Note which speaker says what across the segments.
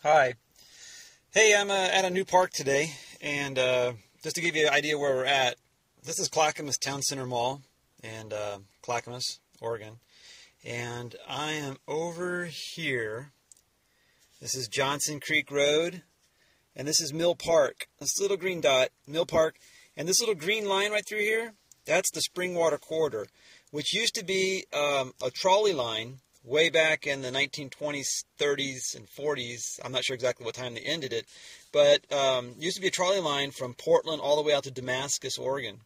Speaker 1: Hi. Hey, I'm at a new park today, and just to give you an idea where we're at, this is Clackamas Town Center Mall, and Clackamas, Oregon, and I am over here. This is Johnson Creek Road, and this is Mill Park. This little green dot, Mill Park, and this little green line right through here, that's the Springwater Corridor, which used to be a trolley line way back in the 1920s, 30s, and 40s. I'm not sure exactly what time they ended it, but used to be a trolley line from Portland all the way out to Damascus, Oregon.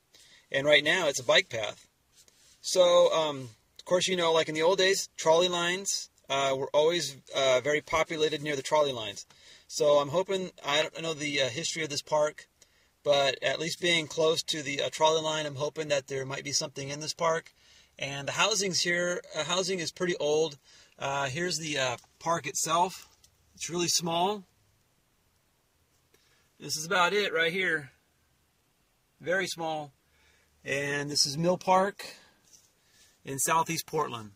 Speaker 1: And right now it's a bike path. So, of course, you know, like in the old days, trolley lines were always very populated near the trolley lines. So I'm hoping, I don't know the history of this park, but at least being close to the trolley line, I'm hoping that there might be something in this park. And the housing's here. Housing is pretty old. Here's the park itself. It's really small. This is about it right here. Very small. And this is Mill Park in southeast Portland.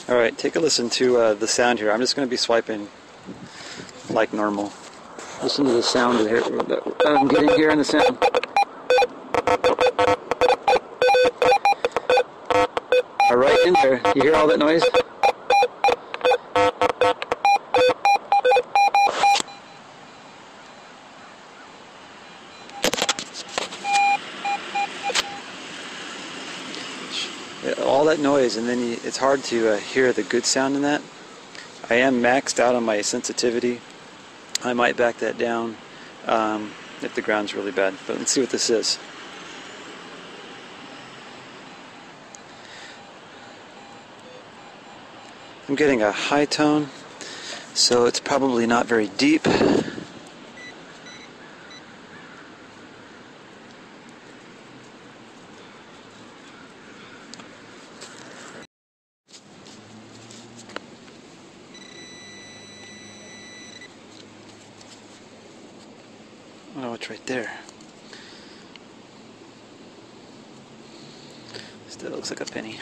Speaker 1: Alright, take a listen to the sound here. I'm just going to be swiping like normal. Listen to the sound that I'm getting here in the sound. Right in there. You hear all that noise? All that noise, and then it's hard to hear the good sound in that. I am maxed out on my sensitivity. I might back that down if the ground's really bad. But let's see what this is. I'm getting a high tone, so it's probably not very deep. Oh, it's right there. Still looks like a penny.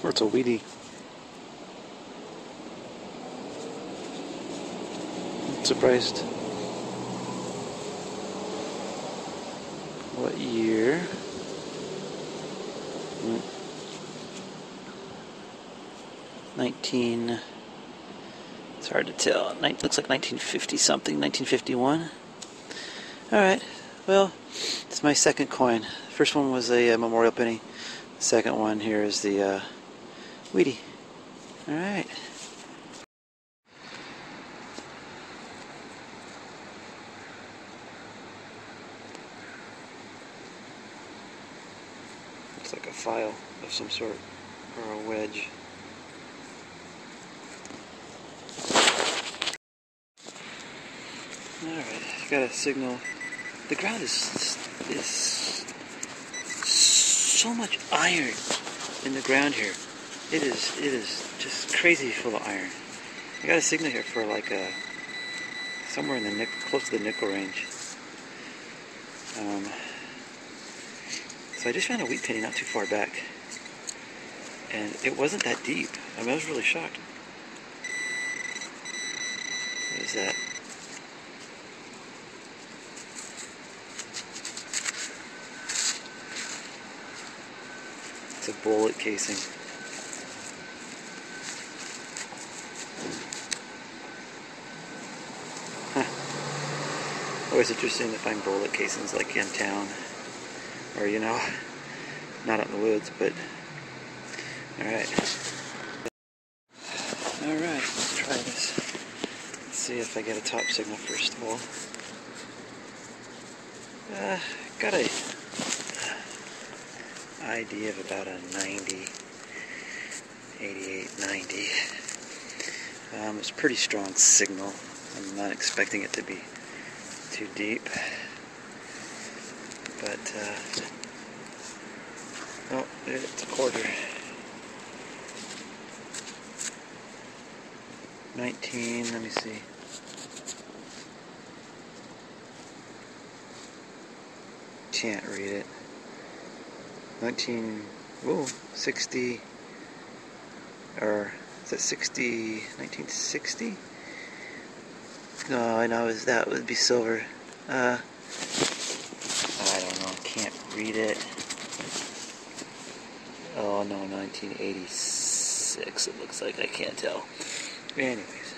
Speaker 1: Or it's a weedy. I'm surprised. What year? It's hard to tell. Looks like 1950 something, 1951. Alright, well, it's my second coin. First one was a memorial penny. The second one here is the Weedy. Alright. Looks like a file of some sort, or a wedge. Alright, got a signal. The ground is so much iron in the ground here. It is just crazy full of iron. I got a signal here for like somewhere in the close to the nickel range. So I just found a wheat penny not too far back, and it wasn't that deep. I mean, I was really shocked. What is that? It's a bullet casing. Always interesting to find bullet casings like in town, or you know, not out in the woods, but alright. Alright, let's try this. Let's see if I get a top signal first of all. Got a idea of about a 90, 88, 90. It's a pretty strong signal. I'm not expecting it to be too deep, but Oh, it's a quarter. 19, let me see. Can't read it. 60, or is it 60, 1960? No, I know that would be silver. I don't know, can't read it. Oh no, 1986 it looks like, I can't tell. Anyways.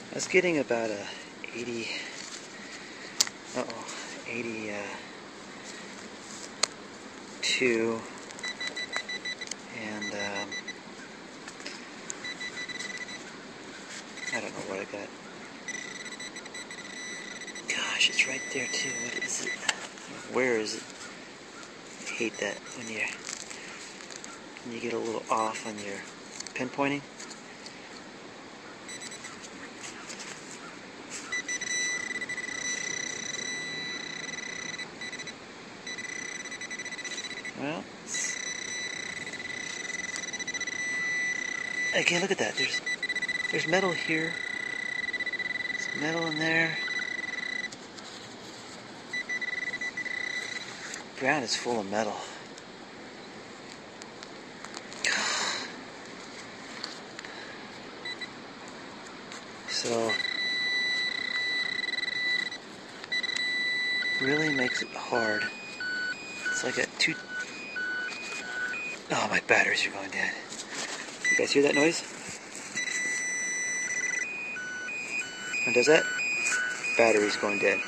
Speaker 1: I was getting about a 82, and I don't know what I got. Gosh, it's right there too. What is it? Where is it? I hate that when you get a little off on your pinpointing. Well, again, look at that. There's metal here. There's metal in there. The ground is full of metal. So, really makes it hard. It's like a oh, my batteries are going dead. You guys hear that noise? When does that? Battery's going dead.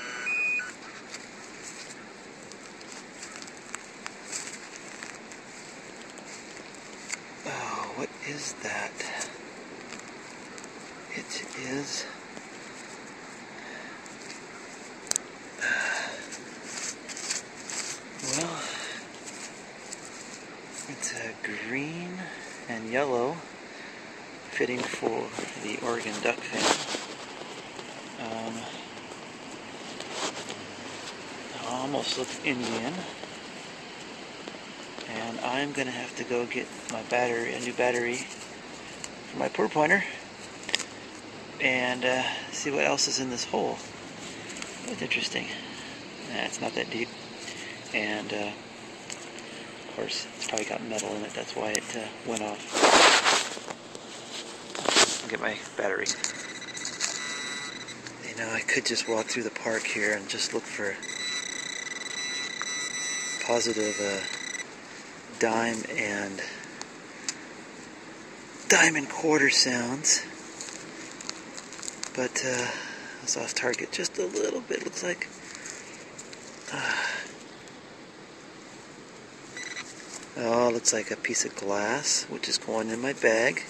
Speaker 1: Oh, what is that? It is... well, it's a green and yellow fitting for the Oregon duck family. Almost looks Indian, and I'm gonna have to go get my battery, a new battery for my pour pointer, and see what else is in this hole. That's interesting. It's not that deep, and of course it's probably got metal in it. That's why it went off. I'll get my battery. You know, I could just walk through the park here and just look for positive dime and quarter sounds, but I was off target just a little bit, looks like. Oh, looks like a piece of glass, which is going in my bag.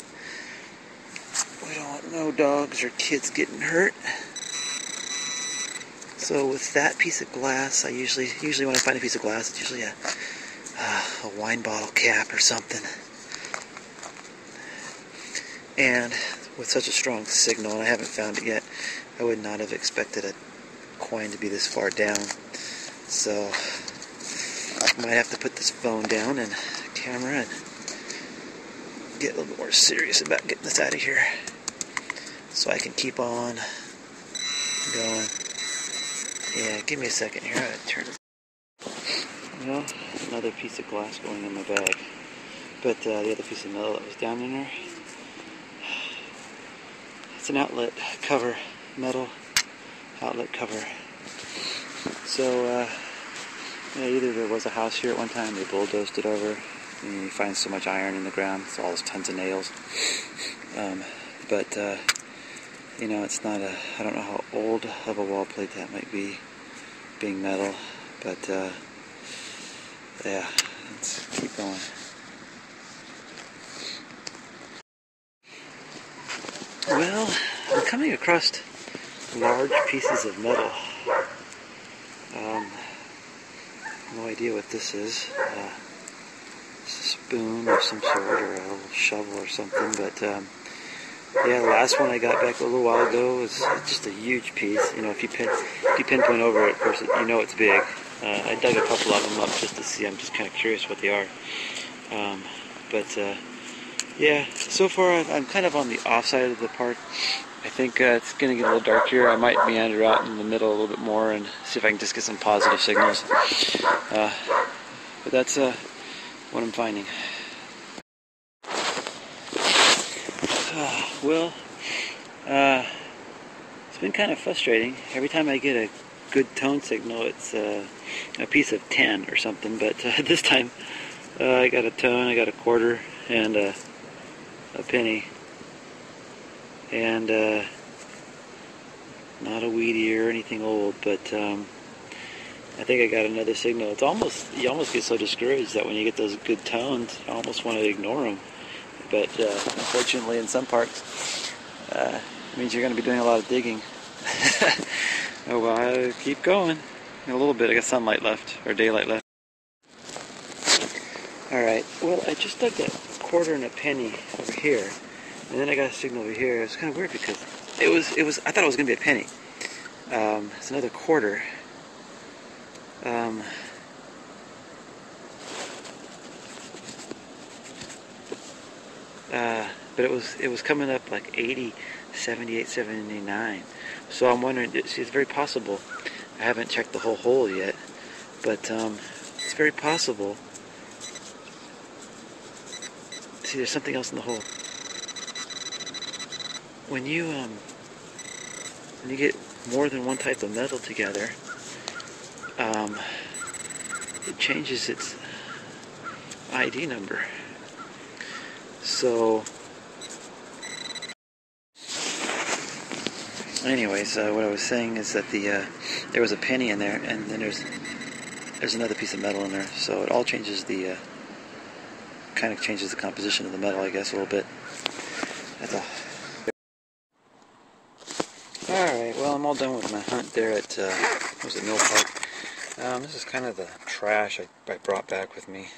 Speaker 1: We don't want no dogs or kids getting hurt. So with that piece of glass, I usually when I find a piece of glass, it's usually a wine bottle cap or something. And with such a strong signal, and I haven't found it yet, I would not have expected a coin to be this far down. So I might have to put this phone down and camera and get a little bit more serious about getting this out of here, so I can keep on going. Yeah, give me a second here. I'm going to turn it. Well, another piece of glass going in my bag. But the other piece of metal that was down in there, it's an outlet cover, metal outlet cover. So, either there was a house here at one time, they bulldozed it over, and you find so much iron in the ground, it's all those tons of nails. You know, it's not a, I don't know how old of a wall plate that might be, being metal, but yeah, let's keep going. Well, I'm coming across No idea what this is. It's a spoon of some sort, or a little shovel or something, but yeah, the last one I got back a little while ago was just a huge piece. You know, if you pinpoint over it, of course, you know it's big. I dug a couple of them up just to see. I'm just kind of curious what they are. Yeah, so far I'm kind of on the off side of the park. I think it's going to get a little dark here. I might meander out in the middle a little bit more and see if I can just get some positive signals. But that's what I'm finding. Well, it's been kind of frustrating. Every time I get a good tone signal, it's a piece of 10 or something. But this time, I got a tone, I got a quarter, and a penny. And not a weedy or anything old, but I think I got another signal. It's you almost get so discouraged that when you get those good tones, you almost want to ignore them. But unfortunately, in some parks, it means you're going to be doing a lot of digging. Oh well, I'll keep going. A little bit. I got sunlight left, or daylight left. All right. Well, I just dug that quarter and a penny over here, and then I got a signal over here. It's kind of weird because it was. I thought it was going to be a penny. It's another quarter. But it was coming up like 80, 78, 79. So I'm wondering, see, it's very possible. I haven't checked the whole hole yet, but it's very possible. See, there's something else in the hole. When you get more than one type of metal together, it changes its ID number. So, anyways, what I was saying is that there was a penny in there, and then there's another piece of metal in there. So it all changes kind of changes the composition of the metal, I guess, a little bit. That's all. Alright, well, I'm all done with my hunt there at, was it Milwaukie? This is kind of the trash I brought back with me.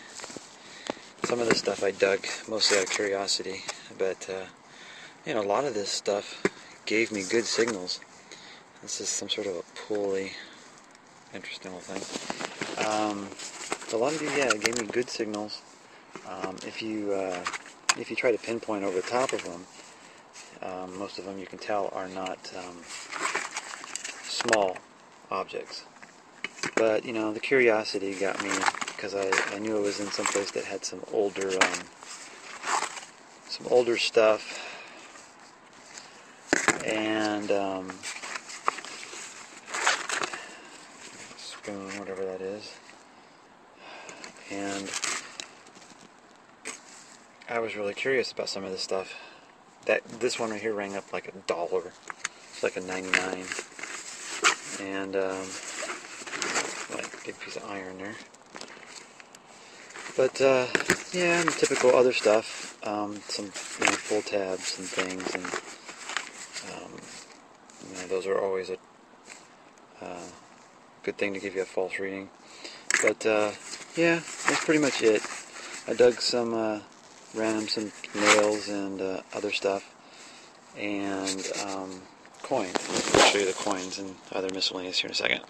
Speaker 1: Some of this stuff I dug mostly out of curiosity, but, you know, a lot of this stuff gave me good signals. This is some sort of a pulley. Interesting little thing. A lot of these, yeah, gave me good signals. If you try to pinpoint over the top of them, most of them you can tell are not small objects. But, you know, the curiosity got me because I knew it was in some place that had some older stuff, and spoon, whatever that is, and I was really curious about some of this stuff. This one right here rang up like $1. It's like a 99, and like big piece of iron there. But yeah, and typical other stuff, some full tabs and things, and those are always a good thing to give you a false reading. But yeah, that's pretty much it. I dug some some nails and other stuff, and coins. I'll show you the coins and other miscellaneous here in a second.